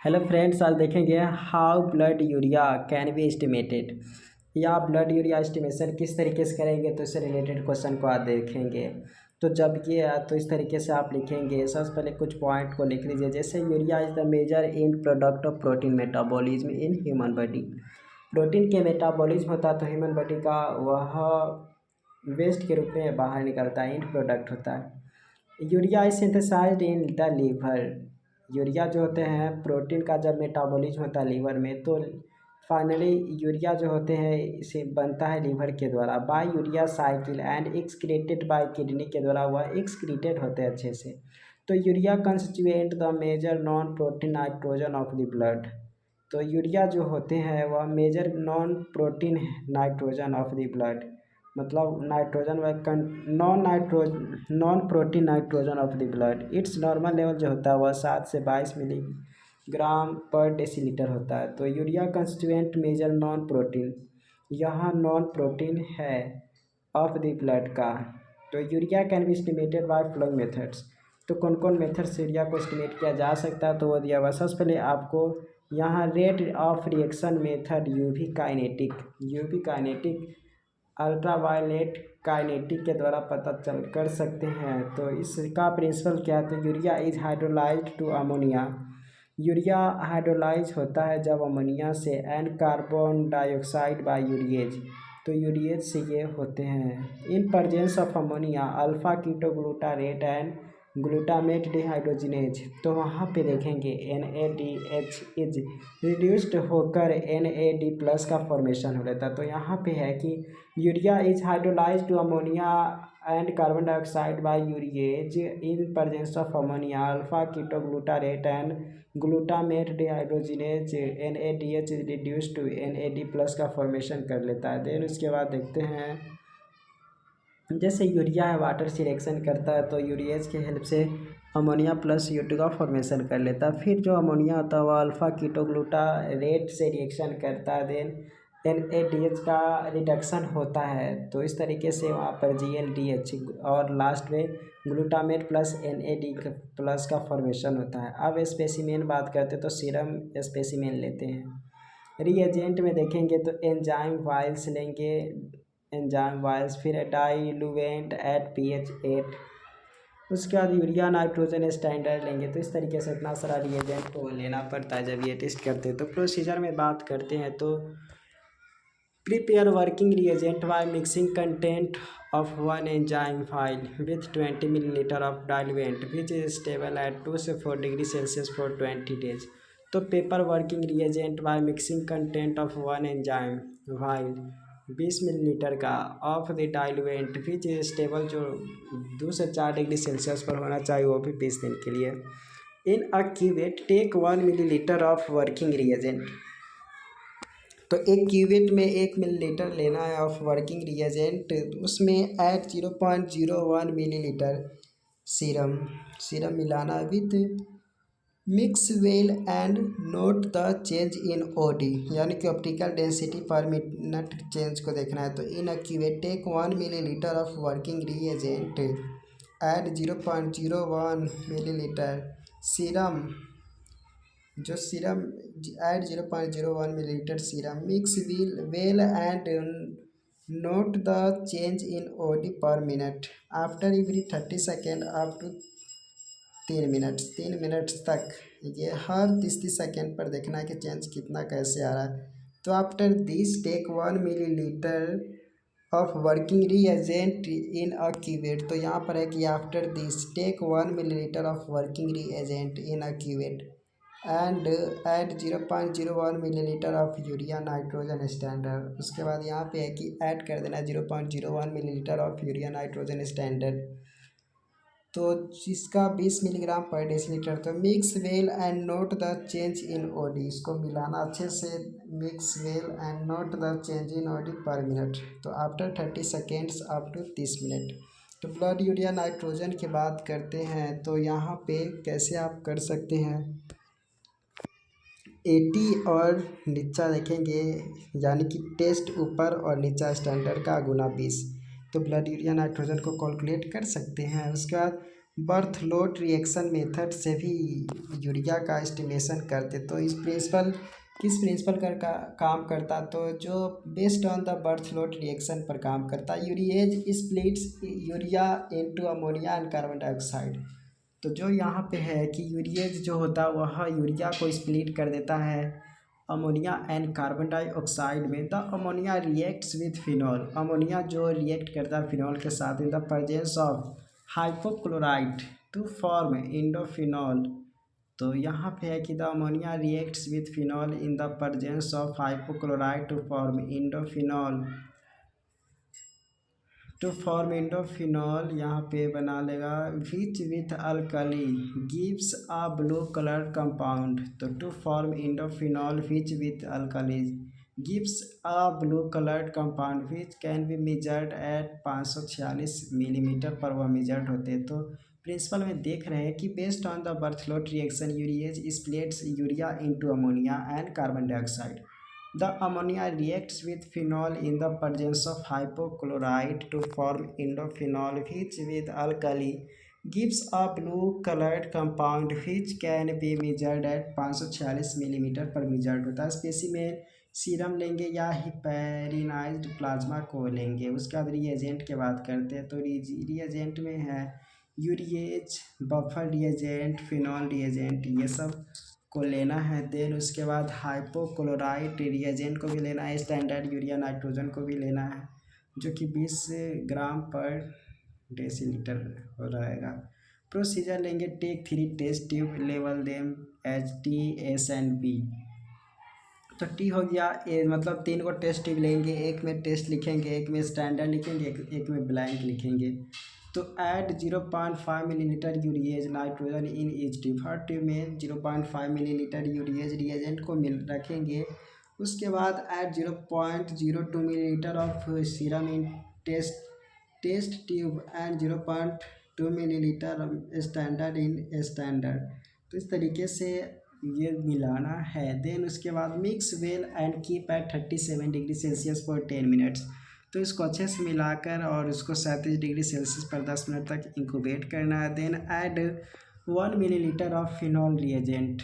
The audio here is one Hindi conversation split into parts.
हेलो फ्रेंड्स, आज देखेंगे how blood urea can be estimated. या ब्लड यूरिया एस्टिमेशन किस तरीके से करेंगे, तो इससे रिलेटेड क्वेश्चन को आज देखेंगे। तो जब ये तो इस तरीके से आप लिखेंगे। सबसे पहले कुछ पॉइंट को लिख लीजिए, जैसे urea is the major end product of protein metabolism in human body. Protein के मेटाबॉलिज्म होता है तो ह्यूमन बॉडी का वह वेस्ट के रूप में बाहर निकलता है, इन प्रोडक्ट होता है। Urea is synthesized in the liver. Urea जो होते हैं प्रोटीन का जब मेटाबॉलिज्म होता है लीवर में, तो फाइनली यूरिया जो होते हैं इसे बनता है लीवर के द्वारा by urea cycle and excreted by kidney के द्वारा वह एक्सक्रीटेड होते हैं अच्छे से। तो urea constituent the major non protein nitrogen of the blood. तो यूरिया जो होते हैं वह major non protein nitrogen of the blood, मतलब नाइट्रोजन व non protein nitrogen of the blood. Its normal level जो होता है वह 7 से 22 मिलीग्राम पर डेसीलीटर होता है। तो urea constituent major non protein, यहाँ नॉन प्रोटीन है ऑफ द ब्लड का। तो urea can be estimated by flowing methods. तो कौन कौन मेथड से यूरिया को एस्टिमेट किया जा सकता है, तो वो दिया हुआ। सबसे पहले आपको यहाँ rate of reaction method UV kinetic ultraviolet kinetic के द्वारा पता चल कर सकते हैं। तो इसका प्रिंसिपल क्या है, तो urea is hydrolysed to ammonia. Urea hydrolyse होता है जब अमोनिया से, and carbon dioxide by urease. तो यूरिएज से ये होते हैं। In presence of ammonia alpha ketoglutarate and glutamate dehydrogenase. तो वहाँ पे देखेंगे NADH इज रिड्यूस्ड होकर NAD+ का फॉर्मेशन हो जाता है। तो यहाँ पे है कि urea is hydrolysed to ammonia and carbon dioxide by urease in presence of ammonia alpha ketoglutarate and glutamate dehydrogenase. NADH is reduced to NAD+ का फॉर्मेशन कर लेता है। देन उसके बाद देखते हैं, जैसे यूरिया है वाटर से रिएक्शन करता है तो यूरिएज के हेल्प से अमोनिया प्लस U2 का फॉर्मेशन कर लेता है। फिर जो अमोनिया होता है वह अल्फा कीटोग्लूटारेट से रिएक्शन करता है। देन NADH का रिडक्शन होता है। तो इस तरीके से वहाँ पर GLDH और लास्ट में ग्लूटामेट प्लस NAD+ का फॉर्मेशन होता है। अब स्पेसिमेन बात करते हैं, तो सीरम स्पेसिमेन लेते हैं। रिएजेंट में देखेंगे तो एंजाइम वाइल्स लेंगे, एंजाइम वाइल्स, फिर डाइलुएंट एट pH 8। उसके बाद यूरिया नाइट्रोजन स्टैंडर्ड लेंगे। तो इस तरीके से इतना सारा रिएजेंट को लेना पड़ता है जब ये टेस्ट करते हैं। तो प्रोसीजर में बात करते हैं, तो prepare working reagent by mixing content of 1 enzyme file with 20 millilitre of diluent which is stable at 2 से 4 डिग्री सेल्सियस फॉर 20 डेज। तो prepare working reagent by mixing content of 1 enzyme file 20 millilitre का of the diluent which is stable, जो 2 से 4 डिग्री सेल्सियस पर होना चाहिए, वो भी 20 दिन के लिए। In a cuvette take 1 millilitre of working reagent. तो एक क्यूवेट में 1 मिलीलीटर लेना है ऑफ वर्किंग रिएजेंट, उसमें ऐड 0.01 मिलीलीटर सीरम मिलाना with mix well and note the change in OD, यानी कि optical density per minute change को देखना है। तो in a cuvette take 1 millilitre of working reagent add 0.01 millilitre serum, जो serum add 0.01 millilitre serum mix well and note the change in OD per minute after every 30 second up to 3 minutes तक। ये हर 30 सेकेंड पर देखना है कि चेंज कितना कैसे आ रहा है। तो after this take 1 millilitre of working reagent in a cuvette. तो यहाँ पर है कि after this take 1 millilitre of working reagent in a cuvette and add 0.01 millilitre of urea nitrogen standard. उसके बाद यहाँ पे है कि ऐड कर देना 0.01 millilitre of urea nitrogen standard, तो जिसका 20 मिलीग्राम पर डेसीलीटर। तो mix well and note the change in OD, इसको मिलाना अच्छे से, mix well and note the change in OD per minute. तो after 30 seconds up to 30 minute. तो ब्लड यूरिया नाइट्रोजन की बात करते हैं, तो यहाँ पे कैसे आप कर सकते हैं, 80 और नीचा देखेंगे, यानी कि टेस्ट ऊपर और नीचा स्टैंडर्ड का गुना 20। तो ब्लड यूरिया नाइट्रोजन को कैलकुलेट कर सकते हैं। उसके बाद बर्थलोट रिएक्शन मेथड से भी यूरिया का एस्टिमेशन करते। तो इस प्रिंसिपल किस प्रिंसिपल का काम करता, तो जो based on the Berthelot reaction पर काम करता। Urease splits urea into ammonia and carbon dioxide. तो जो यहाँ पे है कि यूरिएज जो होता है वह यूरिया को स्प्लिट कर देता है अमोनिया एंड कार्बन डाइऑक्साइड में। The ammonia reacts with phenol. Ammonia जो रिएक्ट करता है फिनॉल के साथ in the presence of hypochlorite to form indophenol. तो यहाँ पे है कि the ammonia reacts with phenol in the presence of hypochlorite to form indophenol यहाँ पे बना लेगा which with alkali gives a blue colour compound. तो to form indophenol which with alkali gives a blue coloured compound which can be measured eight 546 millimetre पर वह मेजर्ड होते। तो प्रिंसिपल में देख रहे हैं कि based on the Berthelot reaction urease splits urea into ammonia and carbon dioxide. The ammonia reacts with phenol in the presence of hypochlorite to form indophenol which with alkali gives a blue colored compound which can be measured at 546 millimetre पर मेजर्ड होता है। स्पेसिमेन सीरम लेंगे या हिपेरिनाइज्ड प्लाज्मा को लेंगे। उसके बाद रिएजेंट की बात करते हैं। तो रिएजेंट में है urease, buffer reagent, phenol reagent, ये सब को लेना है। देन उसके बाद हाइपोक्लोराइट रिएजेंट को भी लेना है। स्टैंडर्ड यूरिया नाइट्रोजन को भी लेना है जो कि 20 ग्राम पर डेसीलीटर हो रहेगा। प्रोसीजर लेंगे, take 3 test tube, level them H T S and B. तो टी हो गया ए, मतलब 3 को टेस्ट ट्यूब लेंगे, एक में टेस्ट लिखेंगे, एक में स्टैंडर्ड लिखेंगे, एक में ब्लैंक लिखेंगे। तो add 0.5 millilitre urease nitrogen in each tube. हर ट्यूब में 0.5 मिलीलीटर यूरिएज रिएजेंट को मिल रखेंगे। उसके बाद add 0.02 millilitre of serum in test tube and 0.2 millilitre standard in standard. तो इस तरीके से ये मिलाना है। देन उसके बाद mix well and keep at 37 degree Celsius for 10 minutes. तो इसको अच्छे से मिलाकर और उसको 37 डिग्री सेल्सियस पर 10 मिनट तक इंक्यूबेट करना है। Then add 1 millilitre of phenol reagent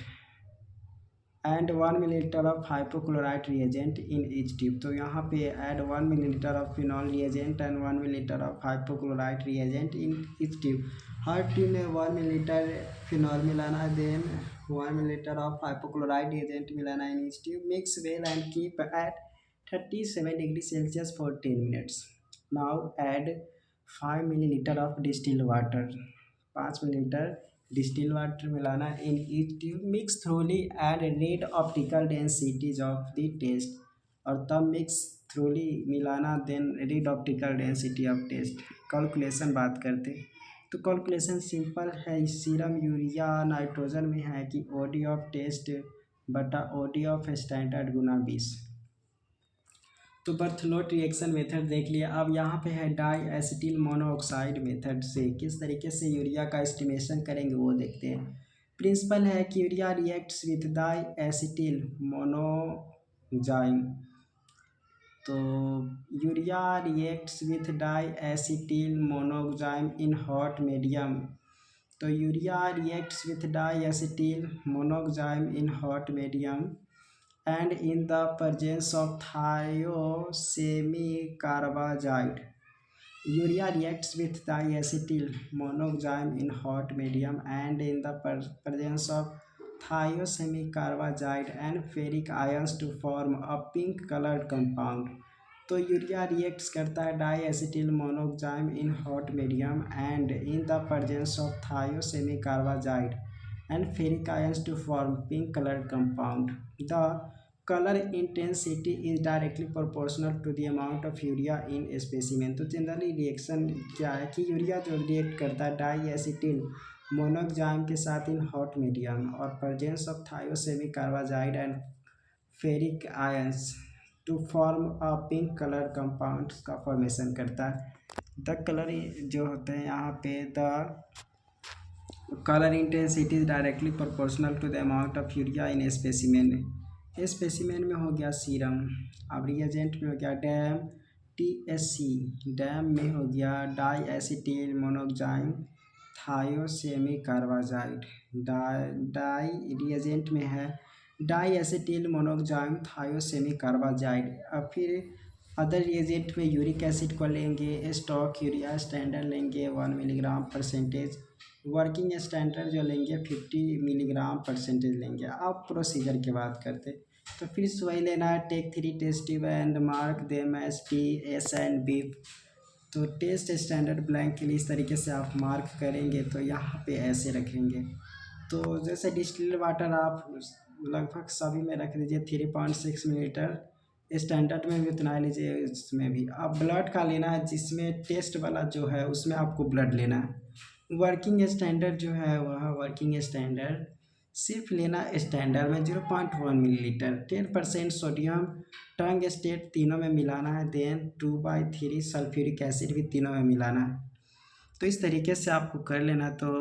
and 1 millilitre of hypochlorite reagent in each tube. तो यहाँ पे add 1 millilitre of phenol reagent and 1 millilitre of hypochlorite reagent in each tube. हर ट्यूब में 1 मिलीलीटर फिनॉल मिलाना है। Then 1 millilitre of hypochlorite reagent मिलाना है in each tube. Mix well and keep at 37 degree Celsius for 10 minutes. Now add 5 millilitre of distilled water. 5 millilitre distil water मिलाना in each tube. Mix thoroughly and read optical densities of the test. और तब मिक्स थ्रूली मिलाना, then read optical density of test. Calculation बात करते तो कैलकुलेशन सिंपल है। सीरम यूरिया नाइट्रोजन में है कि ओडी ऑफ टेस्ट बटा ओडी ऑफ स्टैंडर्ड गुना 20। तो बर्थलोट रिएक्शन मेथड देख लिया। अब यहाँ पे है डाई एसिटिल मोनोऑक्साइड मेथड से किस तरीके से यूरिया का एस्टिमेशन करेंगे वो देखते हैं। प्रिंसिपल है कि urea reacts with diacetyl monoxime. तो urea reacts with diacetyl monoxime in hot medium. तो urea reacts with diacetyl monoxime in hot medium and in the presence of thiosemi-carbazide. Urea reacts with diacetyl monoxime in hot medium and in the presence of thiosemi-carbazide and ferric ions to form a pink colored compound. तो यूरिया रिएक्ट्स करता है diacetyl monoxime in hot medium and in the presence of thiosemicarbazide and ferric ions to form pink coloured compound. The colour intensity is directly proportional to the amount of urea in specimen. तो जनरली रिएक्शन क्या है कि यूरिया जो रिएक्ट करता है डाईएसिटिल मोनोक्साइम के साथ इन हॉट मीडियम और presence of thiosemicarbazide and ferric ions to form a pink colour compound का फॉर्मेशन करता है। द कलर जो होते हैं यहाँ पे the colour intensity is directly proportional to the amount of urea in specimen. Specimen में हो गया सीरम। अब रिएजेंट में हो गया डैम TSC। डैम में हो गया diacetyl monoxime. Thiosemicarbazide. Dye reagent में है diacetyl monoxide thiosemicarbazide. अब फिर अदर रिएजेंट में यूरिक एसिड को लेंगे, स्टॉक यूरिया स्टैंडर्ड लेंगे 1 मिलीग्राम परसेंटेज, वर्किंग स्टैंडर्ड जो लेंगे 50 मिलीग्राम परसेंटेज लेंगे। अब प्रोसीजर की बात करते तो फिर वही लेना है, take 3 test tube and mark them as T S and B. तो टेस्ट स्टैंडर्ड ब्लैंक के लिए इस तरीके से आप मार्क करेंगे तो यहाँ पे ऐसे रखेंगे। तो जैसे डिस्टिल्ड वाटर आप लगभग सभी में रख दीजिए 3.6 मिलीलीटर, स्टैंडर्ड में भी उतना लीजिए, इसमें भी। अब ब्लड का लेना है, जिसमें टेस्ट वाला जो है उसमें आपको ब्लड लेना है। वर्किंग स्टैंडर्ड जो है वह वर्किंग स्टैंडर्ड सिर्फ लेना स्टैंडर्ड में 0.1 मिलीलीटर, 10% सोडियम टंग स्टेट तीनों में मिलाना है, देन 2/3 सल्फ्यूरिक एसिड भी तीनों में मिलाना है। तो इस तरीके से आपको कर लेना। तो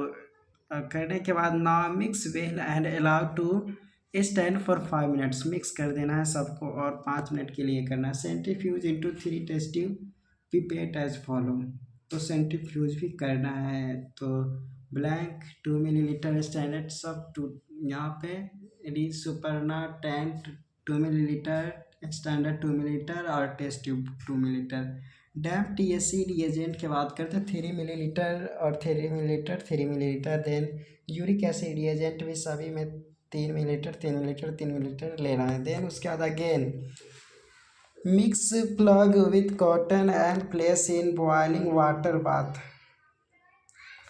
करने के बाद now mix well and allow to stand for 5 minutes, mix कर देना है सबको और 5 मिनट के लिए करना है। Centrifuge into 3 test tube pipette as follow. तो सेंट्रीफ्यूज भी करना है। तो ब्लैंक 2 मिलीलीटर स्टैंडर्ड सब यहाँ पे supernatant 2 millilitre, standard 2 millilitre और test tube 2 millilitre. Damp TSC reagent की बात करते हैं 3 मिलीलीटर और 3 millilitre 3 millilitre. Then uric acid reagent भी सभी में 3 मिलीलीटर 3 मिलीलीटर 3 मिलीलीटर लेना है। देन उसके बाद again mix plug with cotton and place in boiling water bath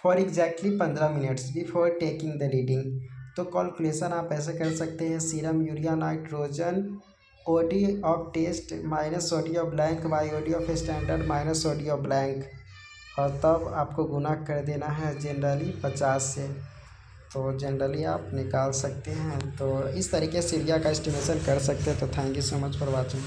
for exactly 15 minutes before taking the reading. तो कैलकुलेशन आप ऐसे कर सकते हैं, serum urea nitrogen OD of test minus OD of blank by OD of standard minus OD of blank, और तब आपको गुना कर देना है जनरली 50 से। तो जनरली आप निकाल सकते हैं। तो इस तरीके से यूरिया का एस्टिमेशन कर सकते हैं। तो thank you so much for watching.